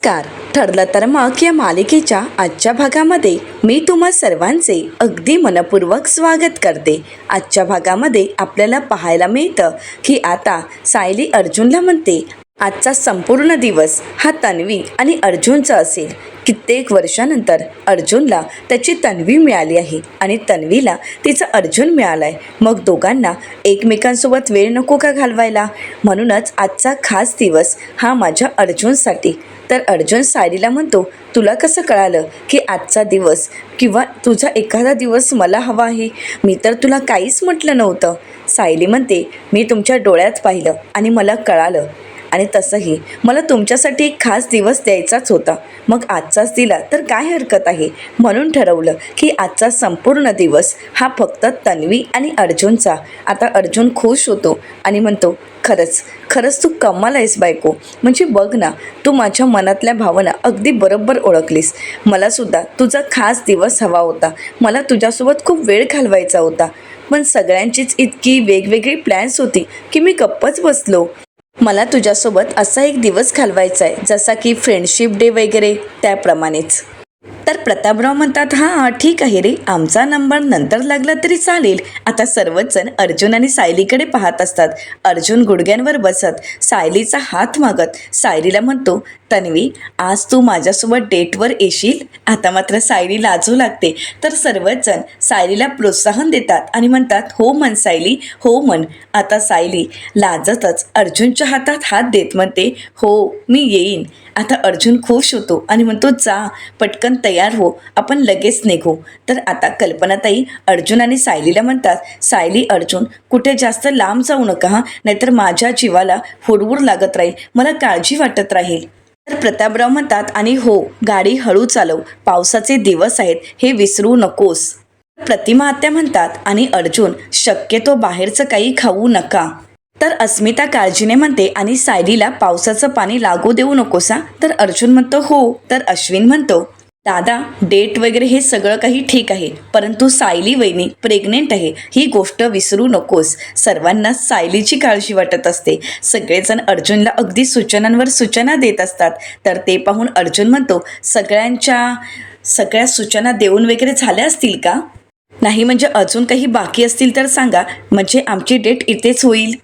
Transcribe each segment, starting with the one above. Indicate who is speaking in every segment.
Speaker 1: नमस्कार. ठरलं तर मग या मालिकेच्या आजच्या भागामध्ये मी तुम्हा सर्वांचे अगदी मनपूर्वक स्वागत करते. आजच्या भागामध्ये आपल्याला पाहायला मिळतं की आता सायली अर्जुनला म्हणते आजचा संपूर्ण दिवस हा तन्वी आणि अर्जुनचा असेल. कित्येक वर्षानंतर अर्जुनला त्याची तन्वी मिळाली आहे आणि तन्वीला तिचा अर्जुन मिळाला आहे. मग दोघांना एकमेकांसोबत वेळ नको का घालवायला? म्हणूनच आजचा खास दिवस हा माझ्या अर्जुनसाठी. तर अर्जुन सायलीला म्हणतो, तुला कसं कळालं की आजचा दिवस किंवा तुझा एखादा दिवस मला हवा आहे? मी तर तुला काहीच म्हटलं नव्हतं. सायली म्हणते, मी तुमच्या डोळ्यात पाहिलं आणि मला कळालं आणि तसंही मला तुमच्यासाठी एक खास दिवस द्यायचाच होता. मग आजचाच दिला तर काय हरकत आहे? म्हणून ठरवलं की आजचा संपूर्ण दिवस हा फक्त तन्वी आणि अर्जुनचा. आता अर्जुन खुश होतो आणि म्हणतो, खरंच तू कमाल आहेस बायको. म्हणजे बघ ना, तू माझ्या मनातल्या भावना अगदी बरोबर ओळखलीस. मलासुद्धा तुझा खास दिवस हवा होता. मला तुझ्यासोबत खूप वेळ घालवायचा होता. पण सगळ्यांचीच इतकी वेगवेगळी प्लॅन्स होती की मी गप्पच बसलो. मला तुझ्यासोबत असा एक दिवस घालवायचा आहे जसा की फ्रेंडशिप डे वगैरे त्याप्रमाणेच. तर प्रतापराव म्हणतात, हां ठीक आहे रे, आमचा नंबर नंतर लागला तरी चालेल. आता सर्वच जण अर्जुन आणि सायलीकडे पाहत असतात. अर्जुन गुडघ्यांवर बसत सायलीचा हात मागत सायलीला म्हणतो, तन्वी आज तू माझ्यासोबत डेटवर येशील? आता मात्र सायली लाजू लागते. तर सर्वच जण सायलीला प्रोत्साहन देतात आणि म्हणतात, हो म्हण सायली, हो म्हण. आता सायली लाजतच अर्जुनच्या हातात हात देत म्हणते, हो मी येईन. आता अर्जुन खुश होतो आणि म्हणतो, जा पटकन तयार हो, आपण लगेच निघू. तर आता कल्पनाताई अर्जुन आणि सायलीला म्हणतात, सायली अर्जुन कुठे जास्त लांब जाऊ नका हां, नाहीतर माझ्या जीवाला हुडहुड लागत राहील, मला काळजी वाटत राहील. तर प्रतापराव म्हणतात, आणि हो गाडी हळू चालव, पावसाचे दिवस आहेत हे विसरू नकोस. प्रतिमा आत्या म्हणतात, आणि अर्जुन शक्यतो बाहेरचं काही खाऊ नका. तर अस्मिता काळजीने म्हणते, आणि सायलीला पावसाचं पाणी लागू देऊ नकोसा. तर अर्जुन म्हणतो, हो. तर अश्विन म्हणतो, दादा डेट वगैरे हे सगळं काही ठीक आहे, परंतु सायली वहिनी प्रेग्नेंट आहे ही गोष्ट विसरू नकोस. सर्वांना सायलीची काळजी वाटत असते. सगळेजण अर्जुनला अगदी सूचनांवर सूचना देत असतात. तर ते पाहून अर्जुन म्हणतो, सगळ्या सूचना देऊन वगैरे झाल्या असतील का? नाही म्हणजे अजून काही बाकी असतील तर सांगा, म्हणजे आमची डेट इथेच होईल.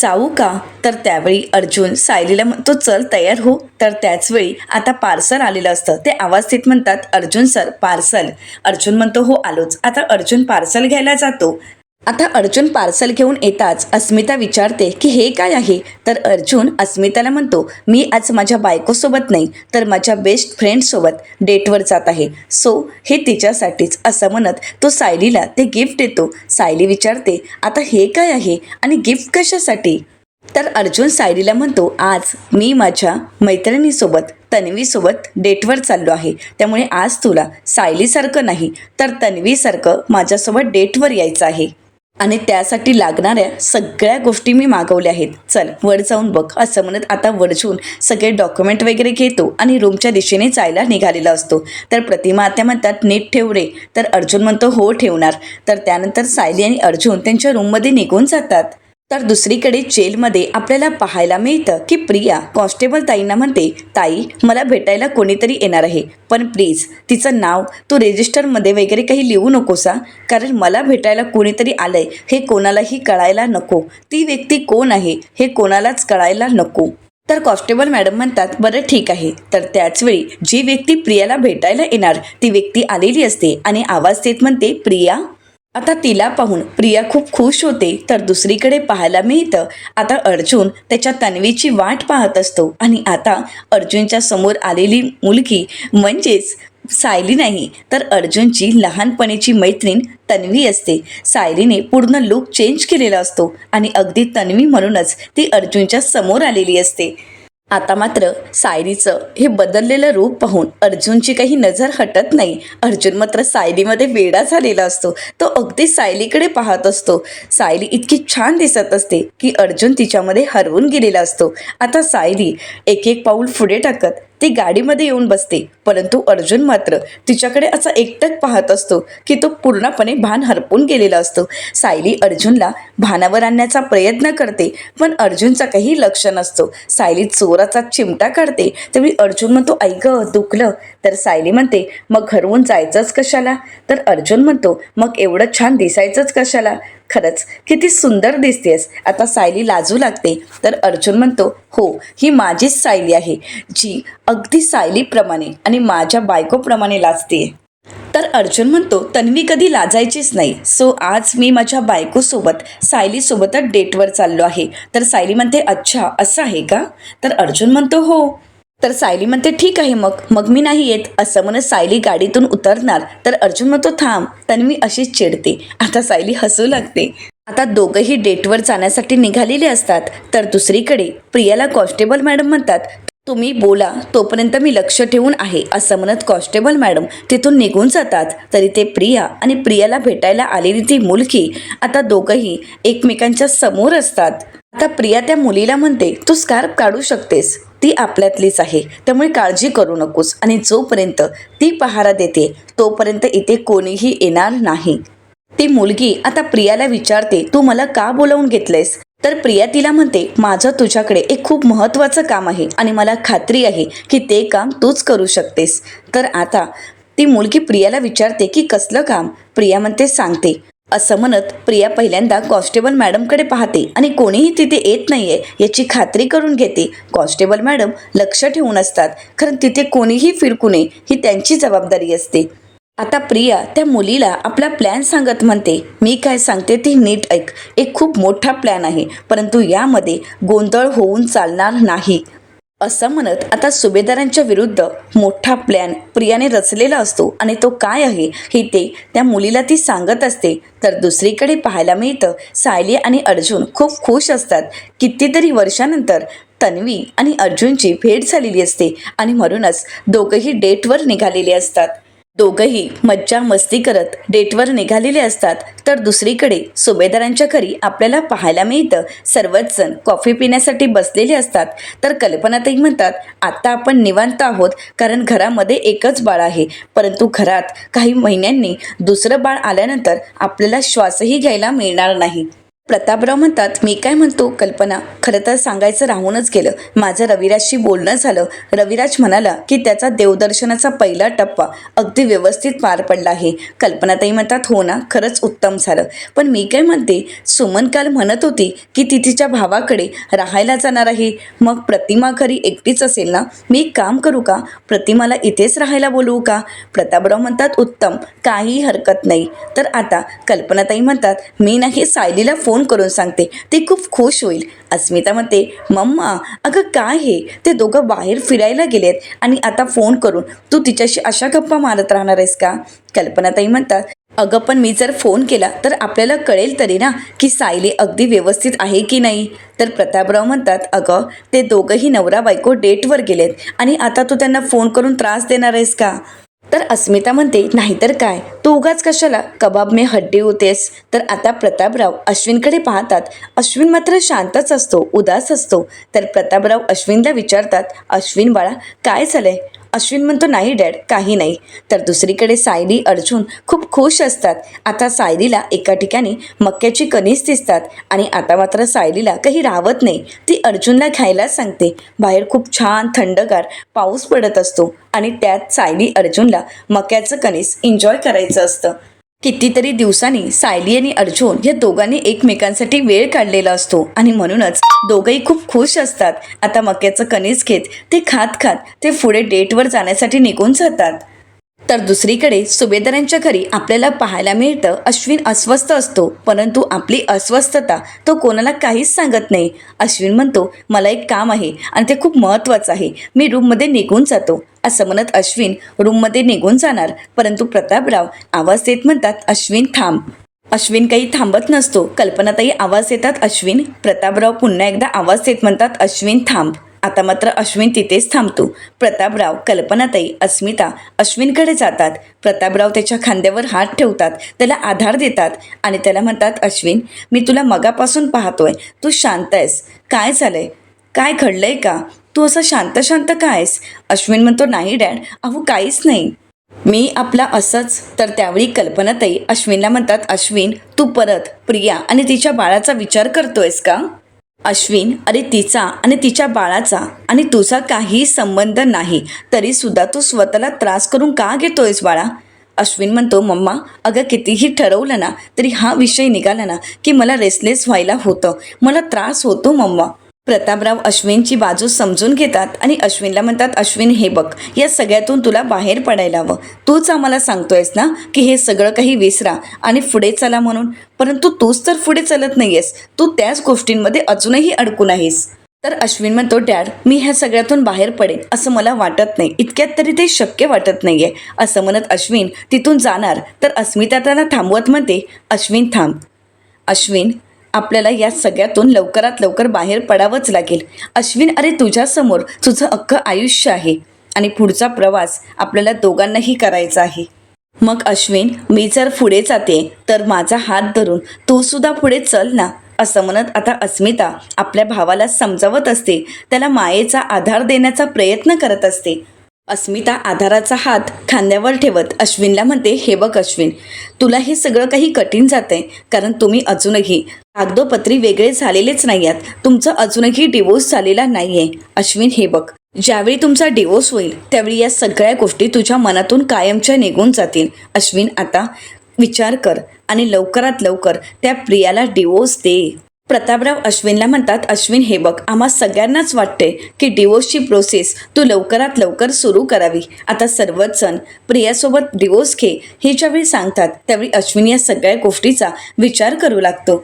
Speaker 1: जाऊ का? तर त्यावेळी अर्जुन सायलीला म्हणतो, चल तयार हो. तर त्याचवेळी आता पार्सल आलेलं असतं. ते आवाज देत म्हणतात, अर्जुन सर पार्सल. अर्जुन म्हणतो, हो आलोच. आता अर्जुन पार्सल घ्यायला जातो. आता अर्जुन पार्सल घेऊन येताच अस्मिता विचारते की हे काय आहे? तर अर्जुन अस्मिताला म्हणतो, मी आज माझ्या बायकोसोबत नाही तर माझ्या बेस्ट फ्रेंडसोबत डेटवर जात आहे, सो हे तिच्यासाठीच. असं म्हणत तो सायलीला ते गिफ्ट देतो. सायली विचारते, आता हे काय आहे आणि गिफ्ट कशासाठी? तर अर्जुन सायलीला म्हणतो, आज मी माझ्या मैत्रिणीसोबत तन्वीसोबत डेटवर चाललो आहे, त्यामुळे आज तुला सायलीसारखं नाही तर तन्वीसारखं माझ्यासोबत डेटवर यायचं आहे आणि त्यासाठी लागणाऱ्या सगळ्या गोष्टी मी मागवल्या आहेत, चल वर जाऊन बघ. असं म्हणत आता वरजून सगळे डॉक्युमेंट वगैरे घेतो आणि रूमच्या दिशेने जायला निघालेला असतो. तर प्रतिमा आत्या म्हणतात, नीट ठेव रे. तर अर्जुन म्हणतो, हो ठेवणार. तर त्यानंतर सायली आणि अर्जुन त्यांच्या रूममध्ये निघून जातात. तर दुसरीकडे जेलमध्ये आपल्याला पाहायला मिळतं की प्रिया कॉन्स्टेबल ताईंना म्हणते, ताई मला भेटायला कोणीतरी येणार आहे, पण प्लीज तिचं नाव तू रेजिस्टरमध्ये वगैरे काही लिहू नकोसा, कारण मला भेटायला कोणीतरी आलंय हे कोणालाही कळायला नको. ती व्यक्ती कोण आहे हे कोणालाच कळायला नको. तर कॉन्स्टेबल मॅडम म्हणतात, बरं ठीक आहे. तर त्याचवेळी जी व्यक्ती प्रियाला भेटायला येणार ती व्यक्ती आलेली असते आणि आवाज देत म्हणते, प्रिया. आता तिला पाहून प्रिया खूप खुश होते. तर दुसरीकडे पाहायला मिळतं आता अर्जुन त्याच्या तन्वीची वाट पाहत असतो आणि आता अर्जुनच्या समोर आलेली मुलगी म्हणजेच सायली नाही तर अर्जुनची लहानपणीची मैत्रीण तन्वी असते. सायलीने पूर्ण लुक चेंज केलेला असतो आणि अगदी तन्वी म्हणूनच ती अर्जुनच्या समोर आलेली असते. आता मात्र सायलीचं हे बदललेलं रूप पाहून अर्जुनची काही नजर हटत नाही. अर्जुन मात्र सायलीमध्ये वेडा झालेला असतो. तो अगदी सायलीकडे पाहत असतो. सायली इतकी छान दिसत असते की अर्जुन तिच्यामध्ये हरवून गेलेला असतो. आता सायली एक एक पाऊल पुढे टाकत ती गाडीमध्ये येऊन बसते, परंतु अर्जुन मात्र तिच्याकडे असा एकटक पाहत असतो की तो पूर्णपणे भान हरपून गेलेला असतो. सायली अर्जुनला भानावर आणण्याचा प्रयत्न करते, पण अर्जुनचा काही लक्ष नसतो. सायली चोराचा चिमटा काढते, त्यावेळी अर्जुन म्हणतो, आई गं दुखलं. तर सायली म्हणते, मग घरवून जायचंच कशाला? तर अर्जुन म्हणतो, मग एवढं छान दिसायचंच कशाला? खरंच किती सुंदर दिसतेस. आता सायली लाजू लागते. तर अर्जुन म्हणतो, हो, ही माझीच सायली आहे, जी अगदी सायलीप्रमाणे आणि माझ्या बायकोप्रमाणे लाजते. तर अर्जुन म्हणतो, तन्वी कधी लाजायचीच नाही, सो आज मी माझ्या बायकोसोबत सायलीसोबतच डेटवर चाललो आहे. तर सायली म्हणते, अच्छा असं आहे का? तर अर्जुन म्हणतो, हो. तर सायली म्हणते, ठीक आहे, मग मग मी नाही येत. असं म्हणत सायली गाडीतून उतरणार. तर अर्जुन म्हणतो, थांब. तन्वी अशीच चिडते. आता सायली हसू लागते. आता दोघंही डेटवर जाण्यासाठी निघालेले असतात. तर दुसरीकडे प्रियाला कॉन्स्टेबल मॅडम म्हणतात, तुम्ही बोला, तोपर्यंत मी लक्ष ठेवून आहे. असं म्हणत कॉन्स्टेबल मॅडम तिथून निघून जातात. तरी ते प्रिया आणि प्रियाला भेटायला आलेली ती मुलगी आता दोघंही एकमेकांच्या समोर असतात. आता प्रिया त्या मुलीला म्हणते, तू स्कार्फ काढू शकतेस, ती आपल्यातलीच आहे, त्यामुळे काळजी करू नकोस. आणि जोपर्यंत ती पहारा देते तोपर्यंत इथे कोणीही येणार नाही. ती मुलगी आता प्रियाला विचारते, तू मला का बोलावून घेतलेस? तर प्रिया तिला म्हणते, माझं तुझ्याकडे एक खूप महत्त्वाचं काम आहे आणि मला खात्री आहे की ते काम तूच करू शकतेस. तर आता ती मुलगी प्रियाला विचारते की कसलं काम? प्रिया म्हणते, सांगते. असं म्हणत प्रिया पहिल्यांदा कॉन्स्टेबल मॅडमकडे पाहते आणि कोणीही तिथे येत नाहीये याची खात्री करून घेते. कॉन्स्टेबल मॅडम लक्ष ठेवून असतात, कारण तिथे कोणीही फिरकू नये ही त्यांची जबाबदारी असते. आता प्रिया त्या मुलीला आपला प्लॅन सांगत म्हणते, मी काय सांगते ते नीट ऐक. एक खूप मोठा प्लॅन आहे, परंतु यामध्ये गोंधळ होऊन चालणार नाही. असं म्हणत आता सुभेदारांच्या विरुद्ध मोठा प्लॅन प्रियाने रचलेला असतो आणि तो काय आहे हे ते त्या मुलीला ती सांगत असते. तर दुसरीकडे पाहायला मिळतं, सायली आणि अर्जुन खूप खुश असतात. कितीतरी वर्षानंतर तन्वी आणि अर्जुनची भेट झालेली असते आणि म्हणूनच दोघंही डेटवर निघालेले असतात. दोघंही मज्जा मस्ती करत डेटवर निघालेले असतात. तर दुसरीकडे सुभेदारांच्या घरी आपल्याला पाहायला मिळतं, सर्वच जण कॉफी पिण्यासाठी बसलेले असतात. तर कल्पनाताई म्हणतात, आता आपण निवांत आहोत, कारण घरामध्ये एकच बाळ आहे, परंतु घरात काही महिन्यांनी दुसरं बाळ आल्यानंतर आपल्याला श्वासही घ्यायला मिळणार नाही. प्रतापराव म्हणतात, मी काय म्हणतो कल्पना, खरं तर सांगायचं राहूनच गेलं, माझं रविराजशी बोलणं झालं. रविराज म्हणाला की त्याचा देवदर्शनाचा पहिला टप्पा अगदी व्यवस्थित पार पडला आहे. कल्पनाताई म्हणतात, हो ना, खरंच उत्तम झालं. पण मी काय म्हणते, सुमन काल म्हणत होती की ती तिच्या भावाकडे राहायला जाणार आहे. मग प्रतिमा घरी एकटीच असेल ना? मी एक काम करू का, प्रतिमाला इथेच राहायला बोलवू का? प्रतापराव म्हणतात, उत्तम, काही हरकत नाही. तर आता कल्पनाताई म्हणतात, मी नाही, सायलीला फोन करून सांगते, ती खूप खुश होईल. अस्मिता म्हणते, मम्मा अगं काय हे, ते दोघं बाहेर फिरायला गेलेत आणि आता फोन करून तू तिच्याशी अशा गप्पा मारत राहणार आहेस का? कल्पनाताई म्हणतात, अगं पण मी जर फोन केला तर आपल्याला कळेल तरी ना की सायली अगदी व्यवस्थित आहे की नाही. तर प्रतापराव म्हणतात, अगं ते दोघंही नवरा बायको डेटवर गेलेत आणि आता तू त्यांना फोन करून त्रास देणार आहेस का? तर अस्मिता म्हणते, नाहीतर काय, तू उगाच कशाला कबाब में हड्डी होतेस. तर आता प्रतापराव अश्विनकडे पाहतात. अश्विन मात्र शांतच असतो, उदास असतो. तर प्रतापराव अश्विनला विचारतात, अश्विन बाळा काय झालंय? अश्विन म्हणतो, नाही डॅड, काही नाही. तर दुसरीकडे सायली अर्जुन खूप खुश असतात. आता सायलीला एका ठिकाणी मक्याची कणीस दिसतात आणि आता मात्र सायलीला काही राहत नाही. ती अर्जुनला घ्यायला सांगते. बाहेर खूप छान थंडगार पाऊस पडत असतो आणि त्यात सायली अर्जुनला मक्याचं कणीस एन्जॉय करायचं असतं. कितीतरी दिवसांनी सायली आणि अर्जुन या दोघांनी एकमेकांसाठी वेळ काढलेला असतो आणि म्हणूनच दोघंही खूप खुश असतात. आता मक्याचं कणीस घेत ते खात खात ते पुढे डेटवर जाण्यासाठी निघून जातात. तर दुसरीकडे सुभेदारांच्या घरी आपल्याला पाहायला मिळतं, अश्विन अस्वस्थ असतो, परंतु आपली अस्वस्थता तो कोणाला काहीच सांगत नाही. अश्विन म्हणतो, मला एक काम आहे आणि ते खूप महत्त्वाचं आहे, मी रूममध्ये निघून जातो. असं म्हणत अश्विन रूममध्ये निघून जाणार, परंतु प्रतापराव आवाज देत म्हणतात, अश्विन थांब. अश्विन काही थांबत नसतो. कल्पनाताई आवाज देतात, अश्विन. प्रतापराव पुन्हा एकदा आवाज देत म्हणतात, अश्विन थांब. आता मात्र अश्विन तिथेच थांबतो. प्रतापराव, कल्पनाताई, अस्मिता अश्विनकडे जातात. प्रतापराव त्याच्या खांद्यावर हात ठेवतात, त्याला आधार देतात आणि त्याला म्हणतात, अश्विन मी तुला मगापासून पाहतोय, तू शांत आहेस, काय झालंय, काय घडलंय का? तू असा शांत शांत कायस? अश्विन म्हणतो नाही डॅड, अहो काहीच नाही, मी आपला असंच. तर त्यावेळी कल्पनाताई अश्विनला म्हणतात, अश्विन तू परत प्रिया आणि तिच्या बाळाचा विचार करतोयस का? अश्विन, अरे तिचा आणि तिच्या बाळाचा आणि तुझा काही संबंध नाही, तरी सुद्धा तू स्वतःला त्रास करून का घेतोयस बाळा? अश्विन म्हणतो, मम्मा अगं कितीही ठरवलं ना तरी हा विषय निघाला ना की मला रेस्टलेस व्हायला होतं, मला त्रास होतो मम्मा. प्रतापराव अश्विनची बाजू समजून घेतात आणि अश्विनला म्हणतात, अश्विन हे बघ, या सगळ्यातून तुला बाहेर पडायला हवं. तूच आम्हाला सांगतोयस ना की हे सगळं काही विसरा आणि पुढे चला म्हणून, परंतु तूच तर पुढे चलत नाहीयेस, तू त्याच गोष्टींमध्ये अजूनही अडकून आहेस. तर अश्विन म्हणतो, डॅड मी ह्या सगळ्यातून बाहेर पडेन असं मला वाटत नाही, इतक्यात तरी ते शक्य वाटत नाहीये. असं म्हणत अश्विन तिथून जाणार तर अस्मिता त्याला थांबवत म्हणते, अश्विन थांब. अश्विन, आपल्याला या सगळ्यातून लवकरात लवकर बाहेर पडावंच लागेल. अश्विन, अरे तुझ्यासमोर तुझं अख्खं आयुष्य आहे आणि पुढचा प्रवास आपल्याला दोघांनाही करायचा आहे. मग अश्विन, मी जर पुढे जाते तर माझा हात धरून तू सुद्धा पुढे चल ना. असं म्हणत आता अस्मिता आपल्या भावाला समजावत असते, त्याला मायेचा आधार देण्याचा प्रयत्न करत असते. अस्मिता आधाराचा हात खांद्यावर ठेवत अश्विनला म्हणते, हे बघ अश्विन, तुला हे सगळं काही कठीण जातंय कारण तुम्ही अजूनही कागदोपत्री वेगळे झालेलेच नाही आहात, तुमचं अजूनही डिवोर्स झालेला नाहीये. अश्विन हे बघ, ज्यावेळी तुमचा डिवोर्स होईल त्यावेळी या सगळ्या गोष्टी तुझ्या मनातून कायमच्या निघून जातील. अश्विन आता विचार कर आणि लवकरात लवकर त्या प्रियाला डिवोर्स दे. प्रतापराव अश्विनला म्हणतात, अश्विन हे बघ, आम्हा सगळ्यांनाच वाटते की डिवोर्सची प्रोसेस तू लवकरात लवकर सुरू करावी. आता सर्वच जण प्रियासोबत डिवोर्स घे हे ज्यावेळी सांगतात त्यावेळी अश्विन या सगळ्या गोष्टीचा विचार करू लागतो.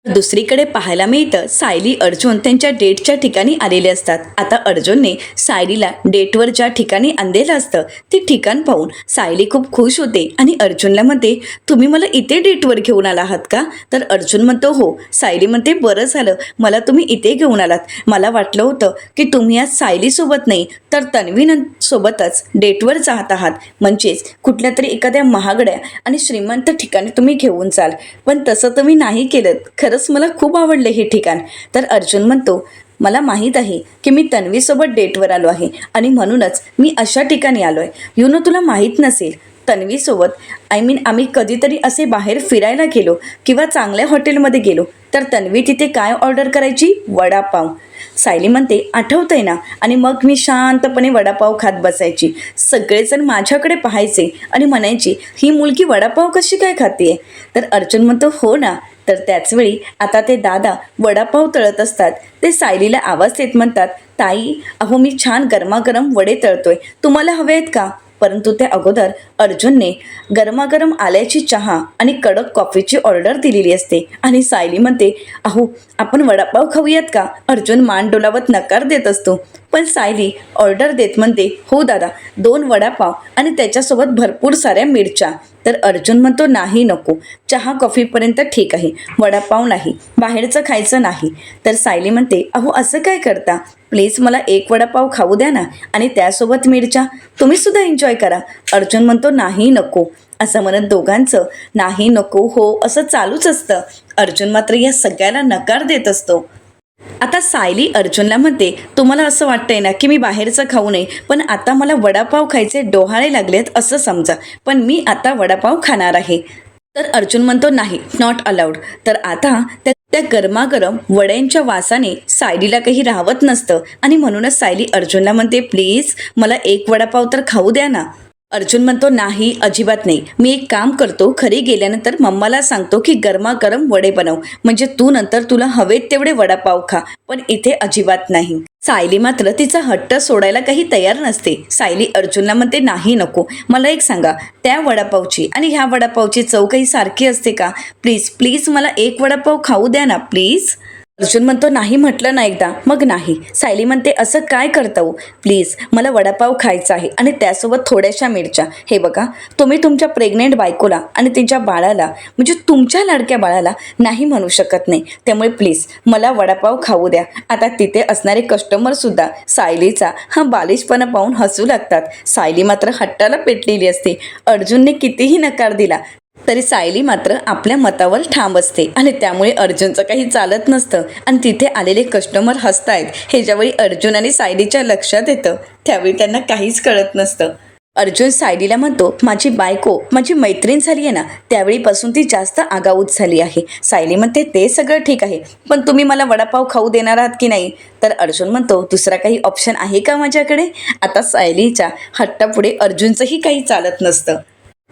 Speaker 1: दुसरीकडे पाहायला मिळतं, सायली अर्जुन त्यांच्या डेटच्या ठिकाणी आलेले असतात. आता अर्जुनने सायलीला डेटवर ज्या ठिकाणी आणलेलं असतं ते ठिकाण पाहून सायली खूप खुश होते आणि अर्जुनला म्हणते, तुम्ही मला इथे डेटवर घेऊन आला आहात का? तर अर्जुन म्हणतो, हो. सायली म्हणते, बरं झालं मला तुम्ही इथे घेऊन आलात, मला वाटलं होतं की तुम्ही आज सायलीसोबत नाही तर तन्वीसोबतच डेटवर जात आहात, म्हणजेच कुठल्या तरी एखाद्या महागड्या आणि श्रीमंत ठिकाणी तुम्ही घेऊन जाल, पण तसं तुम्ही नाही केलं. खरंच मला खूप आवडले हे ठिकाण. तर अर्जुन म्हणतो, मला माहीत आहे की मी तन्वीसोबत डेटवर आलो आहे आणि म्हणूनच मी अशा ठिकाणी आलो आहे. तुला माहीत नसेल, तन्वीसोबत आम्ही कधीतरी असे बाहेर फिरायला गेलो किंवा चांगल्या हॉटेलमध्ये गेलो तर तन्वी तिथे काय ऑर्डर करायची? वडापाव. सायली म्हणते, आठवतंय ना? आणि मग मी शांतपणे वडापाव खात बसायची, सगळेजण माझ्याकडे पाहायचे आणि म्हणायची, ही मुलगी वडापाव कशी काय खाते? तर अर्जुन म्हणतो, हो ना. तर त्याचवेळी आता ते दादा वडापाव तळत असतात. ते सायलीला आवाज देत म्हणतात, ताई अहो मी छान गरमागरम वडे तळतोय, तुम्हाला हवे आहेत का? परंतु त्या अगोदर अर्जुनने गरमागरम आल्याची चहा आणि कडक कॉफीची ऑर्डर दिलेली असते आणि सायली म्हणते, अहो आपण वडापाव खाऊयात का? अर्जुन मान डोलावत नकार देत असतो, पण सायली ऑर्डर देत म्हणते, हो दादा, 2 वडापाव आणि त्याच्यासोबत भरपूर साऱ्या मिरच्या. तर अर्जुन म्हणतो, नाही नको, चहा कॉफीपर्यंत ठीक आहे, वडापाव नाही, बाहेरचं खायचं नाही. तर सायली म्हणते, अहो असं काय करता, प्लीज मला 1 वडापाव खाऊ द्या ना आणि त्यासोबत मिरच्या, तुम्ही सुद्धा एन्जॉय करा. अर्जुन म्हणतो, नाही नको. असं म्हणत दोघांचं नाही नको हो असं चालूच असतं. अर्जुन मात्र या सगळ्याला नकार देत असतो. आता सायली अर्जुनला म्हणते, तुम्हाला असं वाटतंय ना की मी बाहेरचं खाऊ नये, पण आता मला वडापाव खायचे डोहाळे लागलेत असं समजा, पण मी आता वडापाव खाणार आहे. तर अर्जुन म्हणतो, नाही, नॉट अलाउड. तर आता त्या गरमागरम वड्यांच्या वासाने सायलीला काही राहवत नसतं आणि म्हणूनच सायली अर्जुनला म्हणते, प्लीज मला 1 वडापाव तर खाऊ द्या ना. अर्जुन म्हणतो, नाही, अजिबात नाही. मी एक काम करतो, घरी गेल्यानंतर मम्माला सांगतो की गरमागरम वडे बनव, म्हणजे तू नंतर तुला हवेत तेवढे वडापाव खा, पण इथे अजिबात नाही. सायली मात्र तिचा हट्ट सोडायला काही तयार नसते. सायली अर्जुनला म्हणते, नाही नको, मला एक सांगा, त्या वडापावची आणि ह्या वडापावची चव काही सारखी असते का? प्लीज प्लीज मला 1 वडापाव खाऊ द्या ना प्लीज. अर्जुन म्हणतो, नाही म्हटलं ना एकदा, मग नाही. सायली म्हणते, असं काय करता हो, प्लीज मला वडापाव खायचा आहे आणि त्यासोबत थोड्याशा मिरच्या. हे बघा, तुम्ही तुमच्या प्रेग्नेंट बायकोला आणि तिच्या बाळाला, म्हणजे तुमच्या लाडक्या बाळाला नाही म्हणू शकत नाही, त्यामुळे प्लीज मला वडापाव खाऊ द्या. आता तिथे असणारे कस्टमरसुद्धा सायलीचा हा बालिशपणा पाहून हसू लागतात. सायली मात्र हट्टाला पेटलेली असते. अर्जुनने कितीही नकार दिला तरी सायली मात्र आपल्या मतावर ठाम असते आणि त्यामुळे अर्जुनचं काही चालत नसतं आणि तिथे आलेले कस्टमर हसतायत हे ज्यावेळी अर्जुन आणि सायलीच्या लक्षात येतं त्यावेळी त्यांना काहीच कळत नसतं. अर्जुन सायलीला म्हणतो, माझी बायको माझी मैत्रीण झाली आहे ना, त्यावेळीपासून ती जास्त आगाऊच झाली आहे. सायली म्हणते, ते सगळं ठीक आहे, पण तुम्ही मला वडापाव खाऊ देणार आहात की नाही? तर अर्जुन म्हणतो, दुसरा काही ऑप्शन आहे का माझ्याकडे? आता सायलीच्या हट्टापुढे अर्जुनचंही काही चालत नसतं.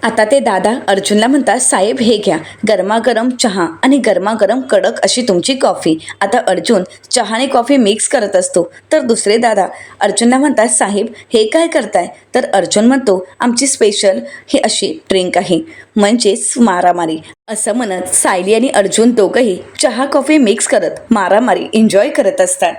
Speaker 1: आता ते दादा अर्जुनला म्हणतात, साहेब हे घ्या, गरमागरम चहा आणि गरमागरम कडक अशी तुमची कॉफी. आता अर्जुन चहा आणि कॉफी मिक्स करत असतो तर दुसरे दादा अर्जुनला म्हणतात, साहेब हे काय करताय? तर अर्जुन म्हणतो, आमची स्पेशल ही अशी ड्रिंक आहे, म्हणजेच मारामारी. असं म्हणत सायली आणि अर्जुन दोघंही चहा कॉफी मिक्स करत मारामारी एन्जॉय करत असतात.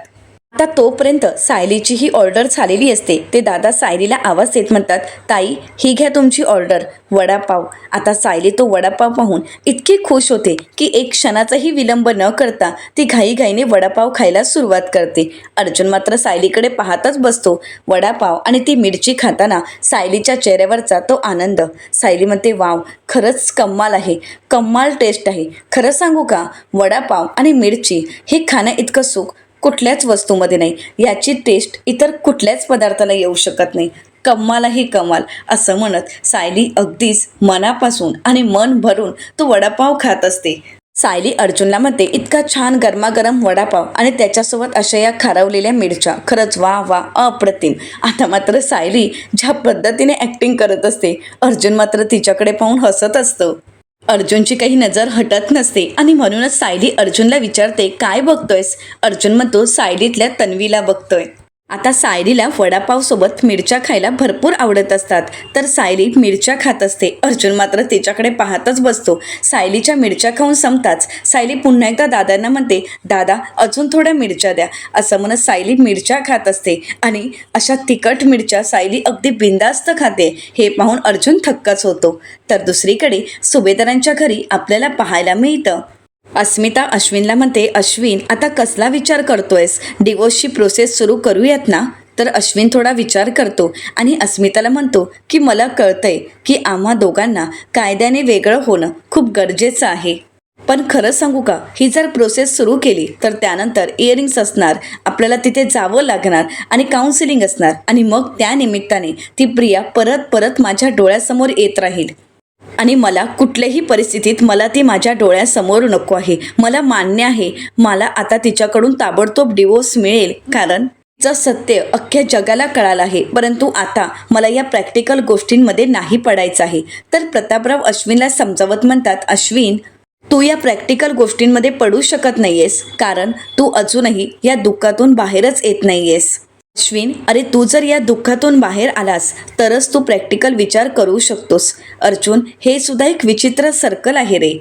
Speaker 1: आता तोपर्यंत सायलीची ही ऑर्डर झालेली असते. ते दादा सायलीला आवाज देत म्हणतात, ताई ही घ्या तुमची ऑर्डर, वडापाव. आता सायली तो वडापाव पाहून इतकी खुश होते की एक क्षणाचाही विलंब न करता ती घाईघाईने वडापाव खायला सुरुवात करते. अर्जुन मात्र सायलीकडे पाहतच बसतो. वडापाव आणि ती मिरची खाताना सायलीच्या चेहऱ्यावरचा तो आनंद. सायली म्हणते, वाव, खरंच कमाल आहे, कमाल टेस्ट आहे. खरं सांगू का, वडापाव आणि मिरची हे खाणं इतकं सुख कुठल्याच वस्तूमध्ये नाही. याची टेस्ट इतर कुठल्याच पदार्थाला येऊ शकत नाही. कमालही कमाल. असं म्हणत सायली अगदीच मनापासून आणि मन भरून तो वडापाव खात असते. सायली अर्जुनला म्हणते, इतका छान गरमागरम वडापाव आणि त्याच्यासोबत अशा या खारवलेल्या मिरच्या, खरंच वा वा, अप्रतिम. आता मात्र सायली ज्या पद्धतीने ॲक्टिंग करत असते, अर्जुन मात्र तिच्याकडे पाहून हसत असतं. अर्जुनची काही नजर हटत नसते आणि म्हणूनच सायली अर्जुनला विचारते, काय बघतोयस? अर्जुन म्हणतो, सायलीतल्या तन्वीला बघतोय. आता सायलीला वडापावसोबत मिरच्या खायला भरपूर आवडत असतात तर सायली मिरच्या खात असते. अर्जुन मात्र तिच्याकडे पाहतच बसतो. सायलीच्या मिरच्या खाऊन संपताच सायली पुन्हा एकदा दादांना म्हणते, दादा अजून थोड्या मिरच्या द्या. असं म्हणत सायली मिरच्या खात असते आणि अशा तिखट मिरच्या सायली अगदी बिंदास्त खाते. हे पाहून अर्जुन थक्कच होतो. तर दुसरीकडे सुभेदारांच्या घरी आपल्याला पाहायला मिळतं, अस्मिता अश्विनला म्हणते, अश्विन आता कसला विचार करतोयस? डिवोर्सची प्रोसेस सुरू करूयात ना? तर अश्विन थोडा विचार करतो आणि अस्मिताला म्हणतो की मला कळतंय की आम्हा दोघांना कायद्याने वेगळं होणं खूप गरजेचं आहे. पण खरं सांगू का, ही जर प्रोसेस सुरू केली तर त्यानंतर इयरिंग्स असणार, आपल्याला तिथे जावं लागणार आणि काउन्सिलिंग असणार आणि मग त्या निमित्ताने ती प्रिया परत परत माझ्या डोळ्यासमोर येत राहील आणि मला कुठल्याही परिस्थितीत मला ती माझ्या डोळ्यासमोर नको आहे. मला मान्य आहे, मला आता तिच्याकडून ताबडतोब डिवोर्स मिळेल कारण तिचं सत्य अख्ख्या जगाला कळालं आहे. परंतु आता मला या प्रॅक्टिकल गोष्टींमध्ये नाही पडायचं आहे. तर प्रतापराव अश्विनला समजावत म्हणतात, अश्विन तू या प्रॅक्टिकल गोष्टींमध्ये पडू शकत नाहीयेस कारण तू अजूनही या दुःखातून बाहेरच येत नाहीयेस. अश्विन, अरे तू जर या दुःखातून बाहेर आलास तरच तू प्रॅक्टिकल विचार करू शकतोस. अर्जुन, हे सुद्धा एक विचित्र सर्कल आहे रे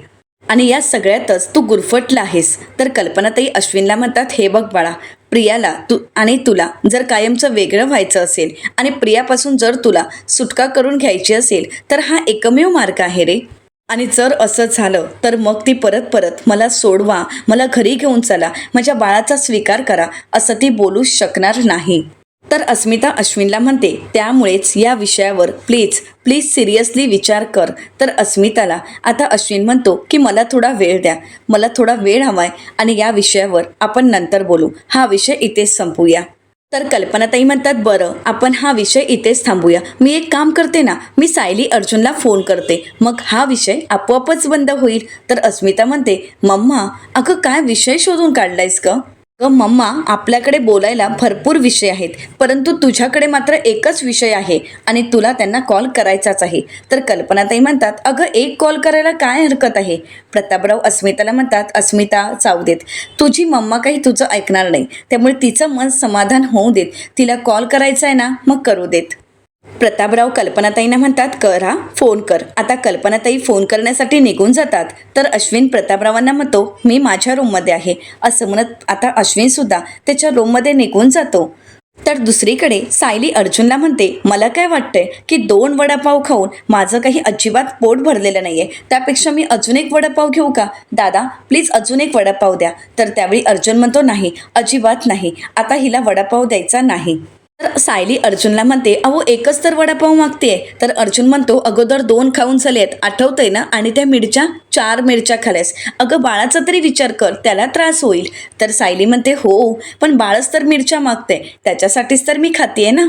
Speaker 1: आणि या सगळ्यातच तू गुरफटला आहेस. तर कल्पनाताई अश्विनला म्हणतात, हे बघ बाळा, प्रियाला आणि तुला जर कायमचं वेगळं व्हायचं असेल आणि प्रियापासून जर तुला सुटका करून घ्यायची असेल तर हा एकमेव मार्ग आहे रे. आणि जर असं झालं तर मग ती परत परत मला सोडवा, मला घरी घेऊन चला, माझ्या बाळाचा स्वीकार करा असं ती बोलू शकणार नाही. तर अस्मिता अश्विनला म्हणते, त्यामुळेच या विषयावर प्लीज प्लीज सिरियसली विचार कर. तर अस्मिताला आता अश्विन म्हणतो की मला थोडा वेळ द्या, मला थोडा वेळ हवाय आणि या विषयावर आपण नंतर बोलू, हा विषय इथेच संपूया. तर कल्पनाताई म्हणतात, बरं आपण हा विषय इथेच थांबूया. मी एक काम करते ना, मी सायली अर्जुनला फोन करते, मग हा विषय आपोआपच बंद होईल. तर अस्मिता म्हणते, मम्मा अगं काय विषय शोधून काढलायस का? मम्मा, आपल्याकडे बोलायला भरपूर विषय आहेत परंतु तुझ्याकडे मात्र एकच विषय आहे आणि तुला त्यांना कॉल करायचाच आहे. तर कल्पनाताई म्हणतात, अगं एक कॉल करायला काय हरकत आहे? प्रतापराव अस्मिताला म्हणतात, अस्मिता जाऊ देत, तुझी मम्मा काही तुझं ऐकणार नाही, त्यामुळे तिचं मन समाधान होऊ देत, तिला कॉल करायचा आहे ना मग करू देत. प्रतापराव कल्पनाताईंना म्हणतात, करा फोन कर. आता कल्पनाताई फोन करण्यासाठी निघून जातात तर अश्विन प्रतापरावांना म्हणतो, मी माझ्या रूममध्ये आहे. असं म्हणत आता अश्विनसुद्धा त्याच्या रूममध्ये निघून जातो. तर दुसरीकडे सायली अर्जुनला म्हणते, मला काय वाटतंय की 2 वडापाव खाऊन माझं काही अजिबात पोट भरलेलं नाही आहे, त्यापेक्षा मी अजून एक वडापाव घेऊ का? दादा प्लीज अजून एक वडापाव द्या. तर त्यावेळी अर्जुन म्हणतो, नाही अजिबात नाही, आता हिला वडापाव द्यायचा नाही. तर सायली अर्जुनला म्हणते, अहो एकच तर वडापाव मागते. तर अर्जुन म्हणतो, अगोदर 2 खाऊन झालेत, आठवतंय ना, आणि त्या मिरच्या 4 मिरच्या खाल्यास. अगं बाळाचा तरी विचार कर, त्याला त्रास होईल. तर सायली म्हणते, हो पण बाळच तर मिरच्या मागते, त्याच्यासाठीच तर मी खातेय ना.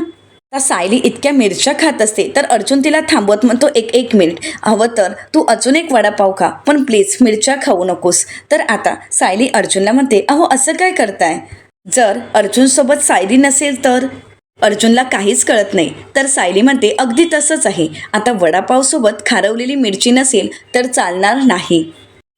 Speaker 1: आता सायली इतक्या मिरच्या खात असते तर अर्जुन तिला थांबवत म्हणतो, एक मिनिट, हवं तर तू अजून एक वडापाव खा, पण प्लीज मिरच्या खाऊ नकोस. तर आता सायली अर्जुनला म्हणते, अहो असं काय करताय? जर अर्जुनसोबत सायली नसेल तर? अर्जुनला काहीच कळत नाही. तर सायली म्हणते, अगदी तसंच आहे. आता वडापावसोबत खारवलेली मिरची नसेल तर चालणार नाही.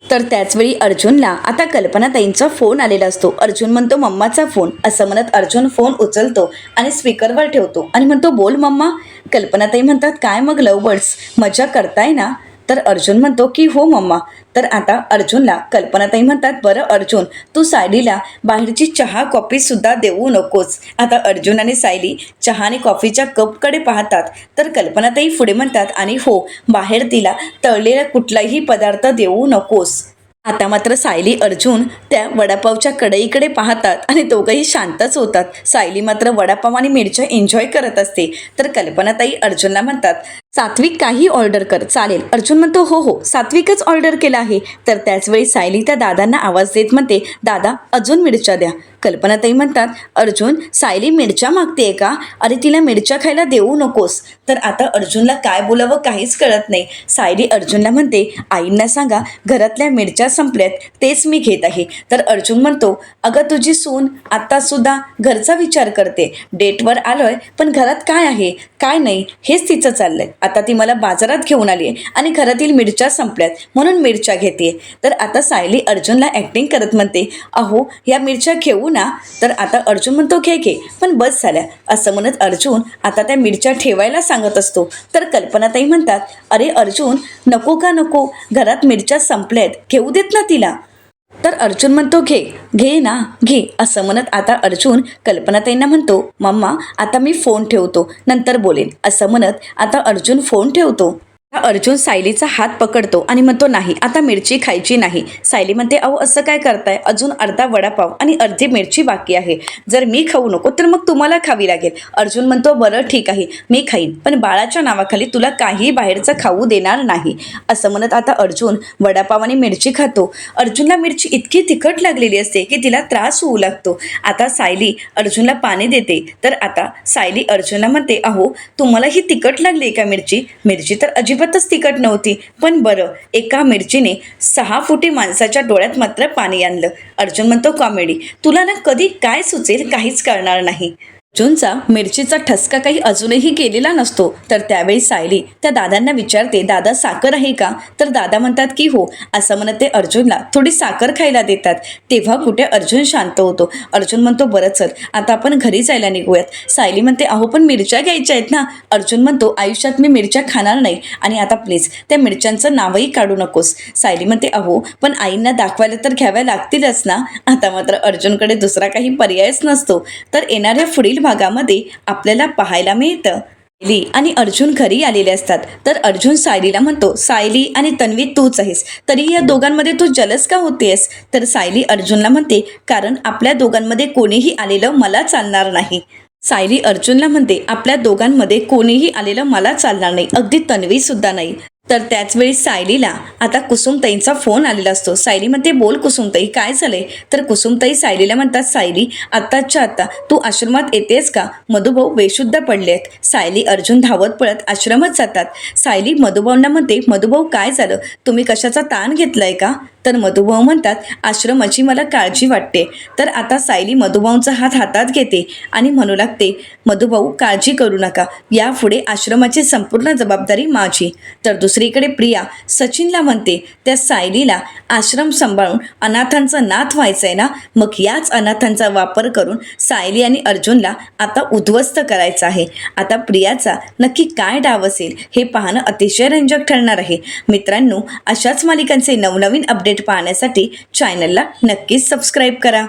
Speaker 1: तर त्याचवेळी अर्जुनला आता कल्पनाताईंचा फोन आलेला असतो. अर्जुन म्हणतो, मम्माचा फोन, असं म्हणत अर्जुन फोन उचलतो आणि स्पीकरवर ठेवतो आणि म्हणतो, बोल मम्मा. कल्पनाताई म्हणतात, काय मग लव बर्ड्स, मजा करताय ना? तर अर्जुन म्हणतो की हो मम्मा. तर आता अर्जुनला कल्पनाताई म्हणतात, बरं अर्जुन, तू सायलीला बाहेरची चहा कॉफी सुद्धा देऊ नकोस. आता अर्जुन आणि सायली चहा आणि कॉफीच्या कपकडे पाहतात. तर कल्पनाताई पुढे म्हणतात, आणि हो, बाहेर तिला तळलेला कुठलाही पदार्थ देऊ नकोस. आता मात्र सायली अर्जुन त्या वडापावच्या कढईकडे पाहतात आणि दोघंही शांतच होतात. सायली मात्र वडापाव आणि मिरच्या एन्जॉय करत असते. तर कल्पनाताई अर्जुनला म्हणतात, सात्विक काही ऑर्डर कर, चालेल? अर्जुन म्हणतो, हो हो, सात्विकच ऑर्डर केला आहे. तर त्याचवेळी सायली त्या दादांना आवाज देत म्हणते, दादा अजून मिरच्या द्या. कल्पनाताई म्हणतात, अर्जुन, सायली मिरच्या मागतेय का? अरे तिला मिरच्या खायला देऊ नकोस. तर आता अर्जुनला काय बोलावं काहीच कळत नाही. सायली अर्जुनला म्हणते, आईंना सांगा घरातल्या मिरच्या संपल्यात, तेच मी घेत आहे. तर अर्जुन म्हणतो, अगं तुझी सून आत्तासुद्धा घरचा विचार करते. डेटवर आलोय पण घरात काय आहे काय नाही हेच तिचं चाललंय. आता ती मला बाजारात घेऊन आली आहे आणि घरातील मिरच्या संपल्यात म्हणून मिरच्या घेते. तर आता सायली अर्जुनला ॲक्टिंग करत म्हणते, अहो या मिरच्या घेऊ ना? तर आता अर्जुन म्हणतो, घे पण बस झाल्या, असं म्हणत अर्जुन आता त्या मिरच्या ठेवायला सांगत असतो. तर कल्पनाताई म्हणतात, अरे अर्जुन, नको का नको, घरात मिरच्या संपल्यात, घेऊ देत ना तिला. तर अर्जुन म्हणतो, घे ना घे, असं म्हणत आता अर्जुन कल्पनाताईंना म्हणतो, मम्मा आता मी फोन ठेवतो, नंतर बोलेन, असं म्हणत आता अर्जुन फोन ठेवतो. अर्जुन सायलीचा हात पकडतो आणि म्हणतो, नाही आता मिरची खायची नाही. सायली म्हणते, अहो असं काय करताय, अजून अर्धा वडापाव आणि अर्धी मिरची बाकी आहे, जर मी खाऊ नको तर मग तुम्हाला खावी लागेल. अर्जुन म्हणतो, बरं ठीक आहे मी खाईन, पण बाळाच्या नावाखाली तुला काही बाहेरचं खाऊ देणार नाही. असं म्हणत आता अर्जुन वडापाव आणि मिरची खातो. अर्जुनला मिरची इतकी तिखट लागलेली असते की तिला त्रास होऊ लागतो. आता सायली अर्जुनला पाणी देते. तर आता सायली अर्जुनला म्हणते, अहो तुम्हाला ही तिखट लागली का मिरची? मिरची तर अजिबातच तिखट नव्हती, पण बरं, एका मिरचीने 6 फुटी माणसाच्या डोळ्यात मात्र पाणी आणलं. अर्जुन म्हणतो, कॉमेडी, तुला ना कधी काय सुचेल काहीच कळणार नाही. अर्जुनचा मिरचीचा ठसका काही अजूनही गेलेला नसतो. तर त्यावेळी सायली त्या दादांना विचारते, दादा साखर आहे का? तर दादा म्हणतात की हो. असं म्हणत ते अर्जुनला थोडी साखर खायला देतात. तेव्हा कुठे अर्जुन शांत होतो. अर्जुन म्हणतो, बरं चल आता आपण घरी जायला निघूयात. सायली म्हणते, अहो पण मिरच्या घ्यायच्या आहेत ना. अर्जुन म्हणतो, आयुष्यात मी मिरच्या खाणार नाही आणि आता प्लीज त्या मिरच्यांचं नावही काढू नकोस. सायली म्हणते, अहो पण आईंना दाखवायला तर घ्याव्या लागतीलच ना. आता मात्र अर्जुनकडे दुसरा काही पर्यायच नसतो. तर येणाऱ्या पुढील भागामध्ये आपल्याला पाहायला मिळतं, सायली आणि अर्जुन घरी आलेले असतात. तर अर्जुन सायलीला म्हणतो, सायली आणि तन्वी तूच आहेस, तरी या दोघांमध्ये तू जलस का होतेस? तर सायली अर्जुनला म्हणते, कारण आपल्या दोघांमध्ये कोणीही आलेलं मला चालणार नाही. सायली अर्जुनला म्हणते, आपल्या दोघांमध्ये कोणीही आलेलं मला चालणार नाही, अगदी तन्वी सुद्धा नाही. तर त्याचवेळी सायलीला आता कुसुमताईंचा फोन आलेला असतो. सायली म्हणते, बोल कुसुमताई, काय झालंय? तर कुसुमताई सायलीला म्हणतात, सायली आत्ताच्या आत्ता तू आश्रमात येतेस का? मधुभाऊ बेशुद्ध पडले आहेत. सायली अर्जुन धावत पळत आश्रमात जातात. सायली मधुभाऊंना म्हणते, मधुभाऊ काय झालं, तुम्ही कशाचा ताण घेतलाय का? तर मधुभाऊ म्हणतात, आश्रमाची मला काळजी वाटते. तर आता सायली मधुभाऊंचा हात हातात घेते आणि म्हणू लागते, मधुभाऊ काळजी करू नका, यापुढे आश्रमाची संपूर्ण जबाबदारी माझी. तर दुसरीकडे प्रिया सचिनला म्हणते, त्या सायलीला आश्रम सांभाळून अनाथांचं नाथ व्हायचंय ना, मग याच अनाथांचा वापर करून सायली आणि अर्जुनला आता उद्ध्वस्त करायचं आहे. आता प्रियाचा नक्की काय डाव असेल हे पाहणं अतिशय रंजक ठरणार आहे. मित्रांनो, अशाच मालिकांचे नवनवीन अपडेट पाहण्यासाठी चॅनलला नक्कीच सबस्क्राईब करा.